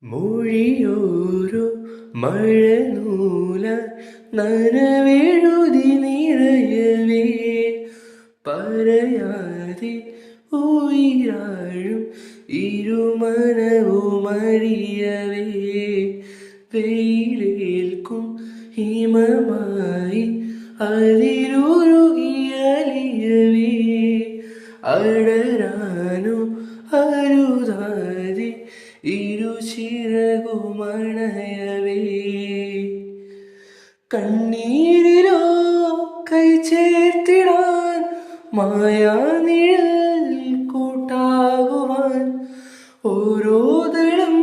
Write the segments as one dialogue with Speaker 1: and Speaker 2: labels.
Speaker 1: മൊഴിയോരോ മഴനൂല നനവെഴുതി നിറയവേ പറയാതെ ഉയിരാഴും ഇരുമനവും അറിയവേ വെയിലേൽക്കും ഹിമമായി അതിലുരുകിയലിയവേ അടരാനോ അരുതാതെ ഇരുചിറകുമണയവേ കണ്ണീരിലോ കൈ ചേർത്തിടാൻ മായാനിഴൽ കൂട്ടാകുവാൻ ഓരോ ദളം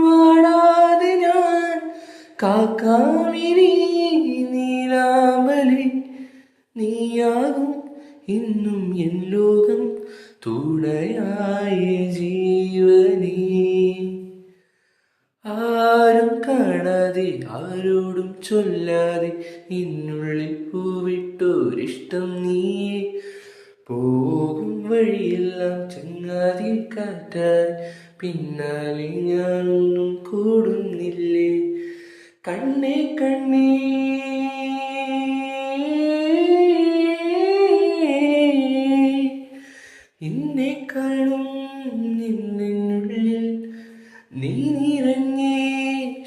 Speaker 1: വാടാതെ ഞാൻ കാക്കാമിനി നീലാമ്പലി നീയാകും ഇന്നും എൻ ലോകം തുണയായ ജീവനേ ആരും കാണാതെ ആരോടും ചൊല്ലാതെ എന്നുള്ളിൽ പൂവിട്ടൊരിഷ്ടം നീയെ പോകും വഴിയെല്ലാം ചങ്ങാതി കാറ്റായി പിന്നാലെ ഞാനൊന്നും കൂടുന്നില്ലേ കണ്ണേ കണ്ണേ എന്നെ കാണും നിന്നുള്ളിൽ നീ നിറഞ്ഞേ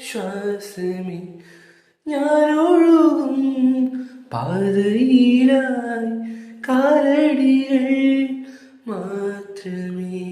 Speaker 1: ശ്വാസമേ ഞാനൊഴുകും പാതയിലായി കാലടികൾ മാത്രമേ.